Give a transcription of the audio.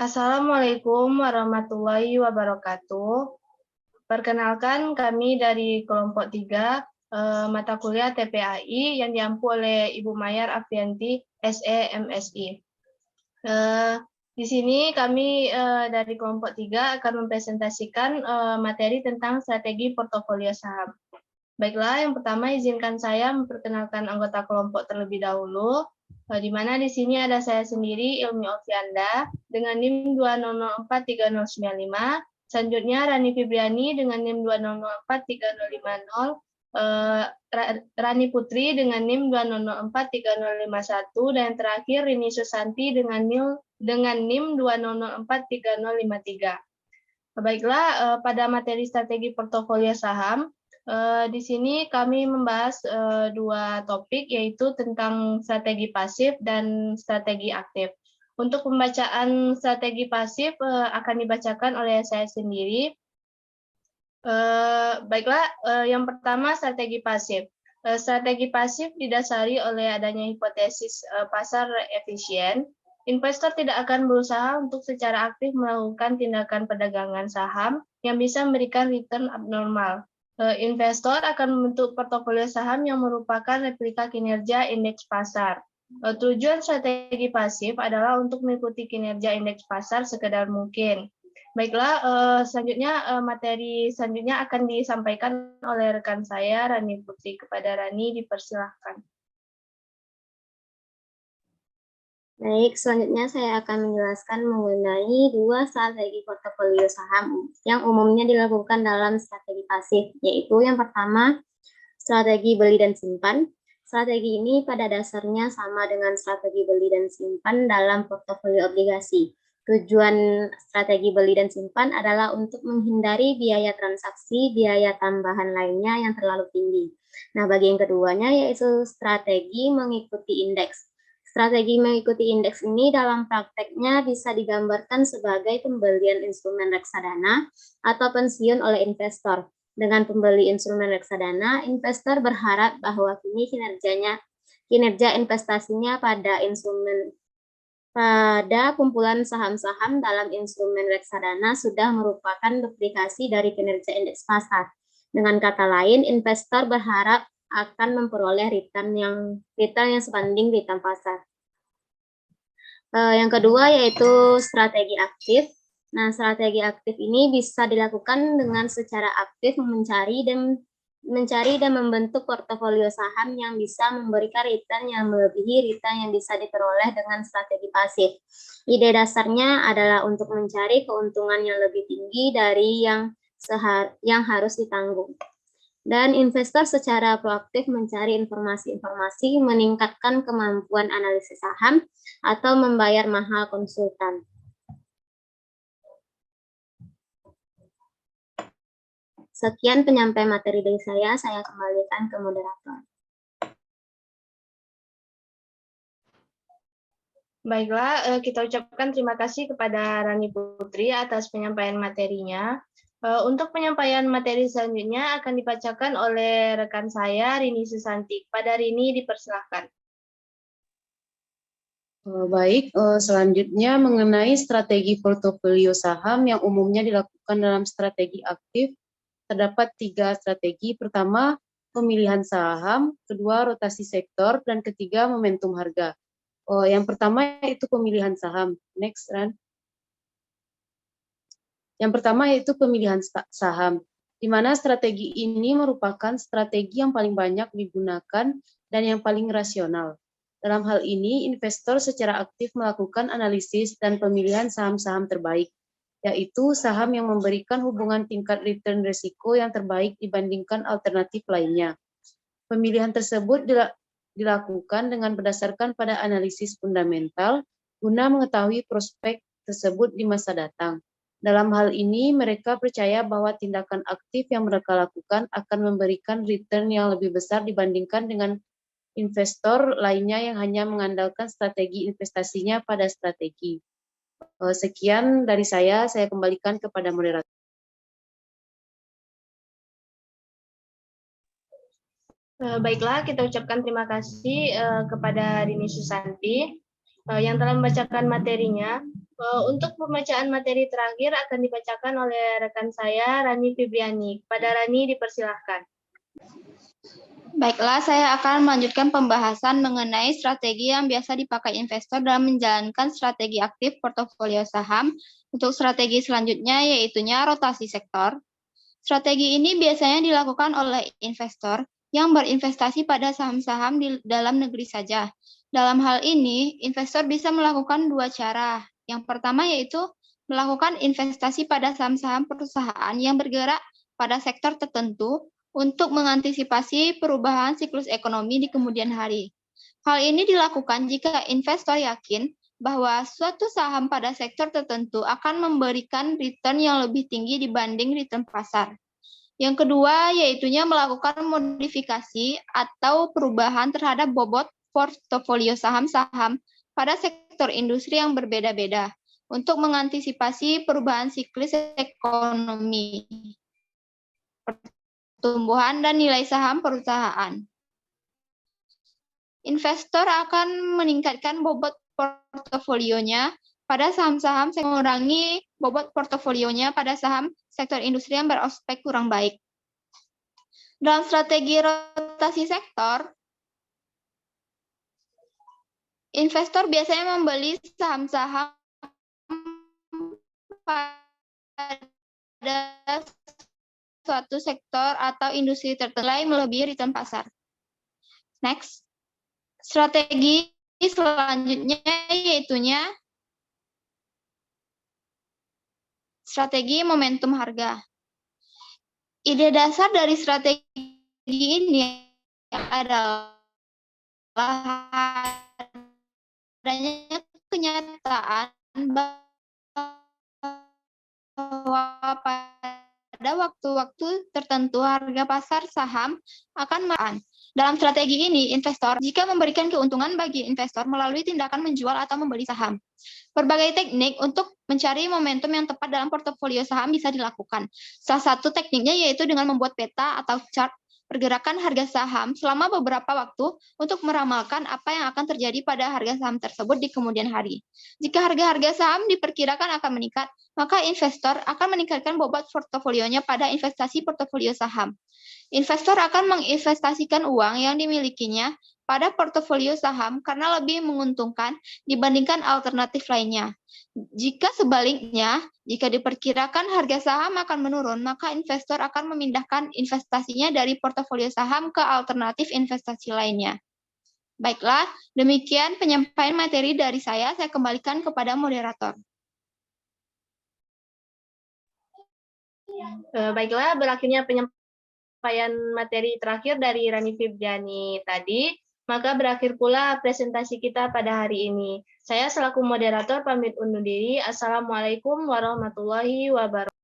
Assalamualaikum warahmatullahi wabarakatuh. Perkenalkan, kami dari kelompok 3 mata kuliah TPAI yang diampu oleh Ibu Mayar Afianti, SE MSI. Di sini kami dari kelompok 3 akan mempresentasikan materi tentang strategi portofolio saham. Baiklah, yang pertama izinkan saya memperkenalkan anggota kelompok terlebih dahulu, di mana di sini ada saya sendiri, Ilmi Ofianda, dengan NIM 2004395, selanjutnya Rani Fibriani dengan NIM 2004350, Rani Putri dengan NIM 2004351, dan yang terakhir Rini Susanti dengan NIM 2004353. Baiklah, pada materi strategi portofolio saham, di sini kami membahas dua topik, yaitu tentang strategi pasif dan strategi aktif. Untuk pembacaan strategi pasif akan dibacakan oleh saya sendiri. Baiklah, yang pertama strategi pasif. Strategi pasif didasari oleh adanya hipotesis pasar efisien. Investor tidak akan berusaha untuk secara aktif melakukan tindakan perdagangan saham yang bisa memberikan return abnormal. Investor akan membentuk portofolio saham yang merupakan replika kinerja indeks pasar. Tujuan strategi pasif adalah untuk mengikuti kinerja indeks pasar sekedar mungkin. Baiklah, selanjutnya materi selanjutnya akan disampaikan oleh rekan saya, Rani Putri. Kepada Rani, dipersilahkan. Baik, selanjutnya saya akan menjelaskan mengenai dua strategi portofolio saham yang umumnya dilakukan dalam strategi pasif, yaitu yang pertama, strategi beli dan simpan. Strategi ini pada dasarnya sama dengan strategi beli dan simpan dalam portofolio obligasi. Tujuan strategi beli dan simpan adalah untuk menghindari biaya transaksi, biaya tambahan lainnya yang terlalu tinggi. Nah, bagi yang keduanya yaitu strategi mengikuti indeks. Strategi mengikuti indeks ini dalam prakteknya bisa digambarkan sebagai pembelian instrumen reksadana atau pensiun oleh investor. Dengan pembeli instrumen reksadana, investor berharap bahwa kinerja investasinya pada kumpulan saham-saham dalam instrumen reksadana sudah merupakan duplikasi dari kinerja indeks pasar. Dengan kata lain, investor berharap akan memperoleh return yang sebanding return pasar. Yang kedua yaitu strategi aktif. Nah, strategi aktif ini bisa dilakukan dengan secara aktif mencari dan membentuk portofolio saham yang bisa memberikan return yang melebihi return yang bisa diperoleh dengan strategi pasif. Ide dasarnya adalah untuk mencari keuntungan yang lebih tinggi dari yang harus ditanggung. Dan investor secara proaktif mencari informasi-informasi, meningkatkan kemampuan analisis saham, atau membayar mahal konsultan. Sekian penyampaian materi dari saya kembalikan ke moderator. Baiklah, kita ucapkan terima kasih kepada Rani Putri atas penyampaian materinya. Untuk penyampaian materi selanjutnya akan dibacakan oleh rekan saya, Rini Susanti. Pada Rini, dipersilahkan. Baik, selanjutnya mengenai strategi portofolio saham yang umumnya dilakukan dalam strategi aktif, terdapat 3 strategi. Pertama, pemilihan saham, kedua, rotasi sektor, dan ketiga, momentum harga. Yang pertama yaitu pemilihan saham. Next, Ran. Yang pertama yaitu pemilihan saham, di mana strategi ini merupakan strategi yang paling banyak digunakan dan yang paling rasional. Dalam hal ini, investor secara aktif melakukan analisis dan pemilihan saham-saham terbaik, yaitu saham yang memberikan hubungan tingkat return risiko yang terbaik dibandingkan alternatif lainnya. Pemilihan tersebut dilakukan dengan berdasarkan pada analisis fundamental guna mengetahui prospek tersebut di masa datang. Dalam hal ini, mereka percaya bahwa tindakan aktif yang mereka lakukan akan memberikan return yang lebih besar dibandingkan dengan investor lainnya yang hanya mengandalkan strategi investasinya pada strategi. Sekian dari saya kembalikan kepada moderator. Baiklah, kita ucapkan terima kasih kepada Rini Susanti yang telah membacakan materinya. Untuk pembacaan materi terakhir akan dibacakan oleh rekan saya, Rani Fibriani. Kepada Rani dipersilahkan. Baiklah, saya akan melanjutkan pembahasan mengenai strategi yang biasa dipakai investor dalam menjalankan strategi aktif portofolio saham. Untuk strategi selanjutnya yaitunya rotasi sektor. Strategi ini biasanya dilakukan oleh investor yang berinvestasi pada saham-saham di dalam negeri saja. Dalam hal ini, investor bisa melakukan dua cara. Yang pertama yaitu melakukan investasi pada saham-saham perusahaan yang bergerak pada sektor tertentu untuk mengantisipasi perubahan siklus ekonomi di kemudian hari. Hal ini dilakukan jika investor yakin bahwa suatu saham pada sektor tertentu akan memberikan return yang lebih tinggi dibanding return pasar. Yang kedua, yaitunya melakukan modifikasi atau perubahan terhadap bobot portofolio saham-saham pada sektor industri yang berbeda-beda untuk mengantisipasi perubahan siklis ekonomi, pertumbuhan, dan nilai saham perusahaan. Investor akan meningkatkan bobot portofolionya pada saham-saham yang mengurangi bobot portofolionya pada saham sektor industri yang berospek kurang baik. Dalam strategi rotasi sektor, investor biasanya membeli saham-saham pada suatu sektor atau industri tertentu melebihi return pasar. Next. Strategi selanjutnya yaitunya strategi momentum harga. Ide dasar dari strategi ini adalah adanya kenyataan bahwa pada waktu-waktu tertentu harga pasar saham akan menaik. Dalam strategi ini, investor jika memberikan keuntungan bagi investor melalui tindakan menjual atau membeli saham. Berbagai teknik untuk mencari momentum yang tepat dalam portofolio saham bisa dilakukan. Salah satu tekniknya yaitu dengan membuat peta atau chart pergerakan harga saham selama beberapa waktu untuk meramalkan apa yang akan terjadi pada harga saham tersebut di kemudian hari. Jika harga-harga saham diperkirakan akan meningkat, maka investor akan meningkatkan bobot portofolionya pada investasi portofolio saham. Investor akan menginvestasikan uang yang dimilikinya pada portofolio saham karena lebih menguntungkan dibandingkan alternatif lainnya. Jika sebaliknya, jika diperkirakan harga saham akan menurun, maka investor akan memindahkan investasinya dari portofolio saham ke alternatif investasi lainnya. Baiklah, demikian penyampaian materi dari saya kembalikan kepada moderator. Baiklah, berakhirnya penyampaian materi terakhir dari Rani Fibriani tadi, maka berakhir pula presentasi kita pada hari ini. Saya selaku moderator pamit undur diri. Assalamualaikum warahmatullahi wabarakatuh.